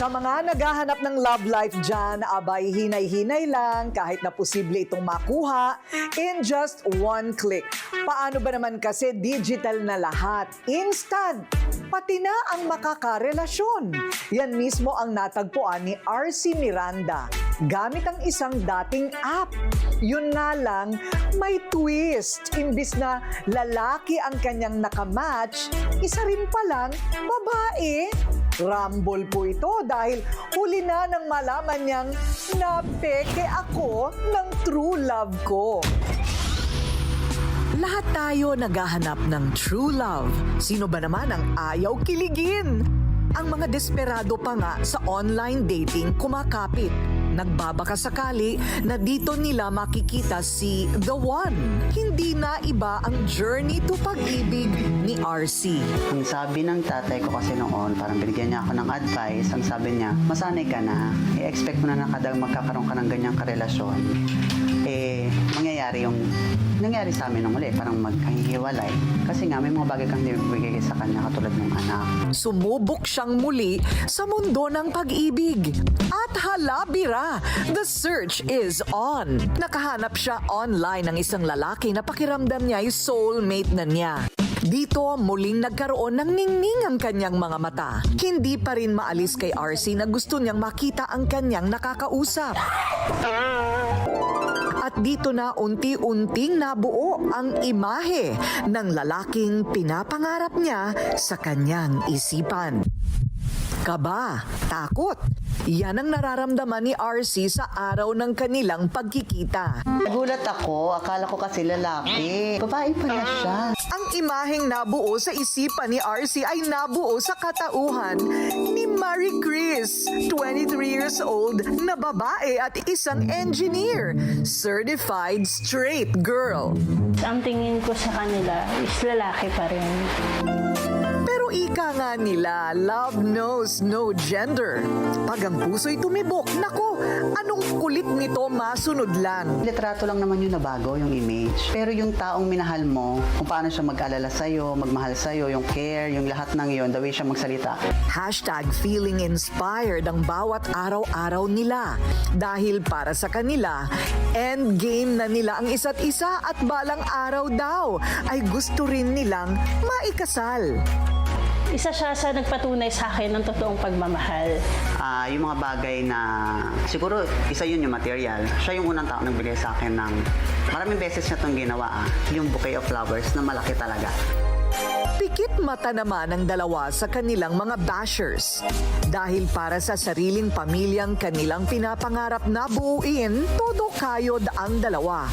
Sa mga naghahanap ng love life dyan, abay hinay-hinay lang kahit na posible itong makuha in just one click. Paano ba naman kasi digital na lahat? Instant! Pati na ang makakarelasyon. Yan mismo ang natagpuan ni RC Miranda gamit ang isang dating app. Yun nga lang, may twist. Imbis na lalaki ang kanyang nakamatch, isa rin palang babae. Rumble po ito dahil huli na nang malaman niyang napeke ako ng true love ko. Lahat tayo naghahanap ng true love. Sino ba naman ang ayaw kiligin? Ang mga desperado pa nga sa online dating kumakapit. Nagbabaka sakali na dito nila makikita si The One. Hindi na iba ang journey to pag-ibig ni RC. Ang sabi ng tatay ko kasi noon, parang binigyan niya ako ng advice. Ang sabi niya, masanay ka na. I-expect mo na magkakaroon ka ng ganyang karelasyon. Nangyari sa amin nung uli, parang magkahihiwalay. Kasi nga, may mga bagay kang nibigay sa kanya katulad ng anak. Sumubok siyang muli sa mundo ng pag-ibig. At halabira, the search is on. Nakahanap siya online ng isang lalaki na pakiramdam niya ay soulmate na niya. Dito, muling nagkaroon ng ningning ang kanyang mga mata. Hindi pa rin maalis kay RC na gusto niyang makita ang kanyang nakakausap. At dito na unti-unting nabuo ang imahe ng lalaking pinapangarap niya sa kanyang isipan. Kaba, takot. Yan ang nararamdaman ni RC sa araw ng kanilang pagkikita. Nagulat ako, akala ko kasi lalaki. Babae pala siya. Ang imaheng nabuo sa isipan ni RC ay nabuo sa katauhan ni Marie Chris, 23 years old na babae at isang engineer, certified straight girl. Ang tingin ko sa kanila is lalaki pa rin. Pero ika nga nila, love knows no gender. Pag ang puso'y tumibok, nako, anong kulit nito masunod lang. Litrato lang naman yung nabago, yung image. Pero yung taong minahal mo, kung paano siya mag-alala sa'yo, magmahal sa'yo, yung care, yung lahat ng yon, the way siya magsalita. Hashtag feeling inspired ang bawat araw-araw nila. Dahil para sa kanila, endgame na nila ang isa't isa at balang araw daw ay gusto rin nilang maikasal. Isa siya sa nagpatunay sa akin ng totoong pagmamahal. Yung mga bagay na, siguro isa yun yung material. Siya yung unang tao nagbigay sa akin ng, maraming beses niya itong ginawa, yung bouquet of flowers na malaki talaga. Pikit mata naman ang dalawa sa kanilang mga bashers. Dahil para sa sariling pamilyang kanilang pinapangarap na buuin, todo kayod ang dalawa.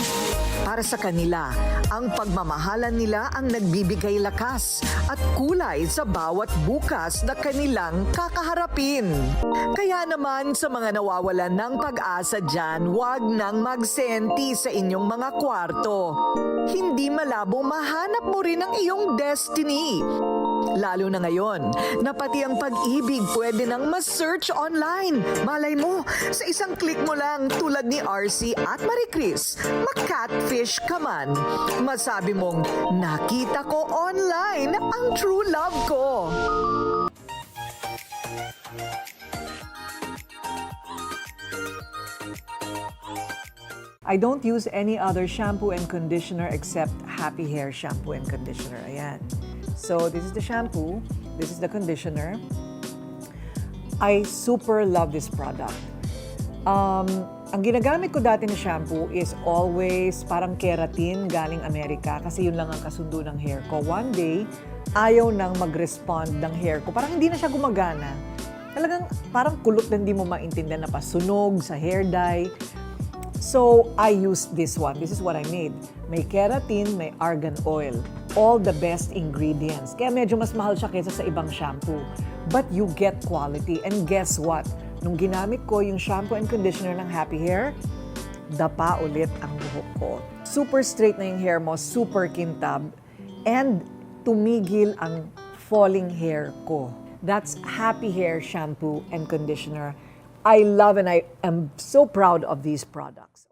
Para sa kanila, ang pagmamahalan nila ang nagbibigay lakas at kulay sa bawat bukas na kanilang kakaharapin. Kaya naman sa mga nawawalan ng pag-asa dyan, huwag nang magsenti sa inyong mga kwarto. Hindi malabo mahanap mo rin ang iyong destiny. Lalo na ngayon, na pati ang pag-ibig pwede nang ma-search online. Malay mo, sa isang click mo lang tulad ni RC at Marie Chris, mag-catfish ka man. Masabi mong, nakita ko online ang true love ko. I don't use any other shampoo and conditioner except Happy Hair shampoo and conditioner. Ayan. So, this is the shampoo. This is the conditioner. I super love this product. Ang ginagamit ko dati na shampoo is always parang keratin galing Amerika kasi yun lang ang kasundo ng hair ko. One day, ayaw nang mag-respond ng hair ko. Parang hindi na siya gumagana. Talagang parang kulot na hindi mo maintindihan na pasunog sa hair dye. So, I used this one. This is what I made. May keratin, may argan oil. All the best ingredients. Kaya medyo mas mahal siya kaysa sa ibang shampoo. But you get quality. And guess what? Nung ginamit ko yung shampoo and conditioner ng Happy Hair, dapa ulit ang buhok ko. Super straight na yung hair mo, super kintab, and tumigil ang falling hair ko. That's Happy Hair shampoo and conditioner. I love and I am so proud of these products.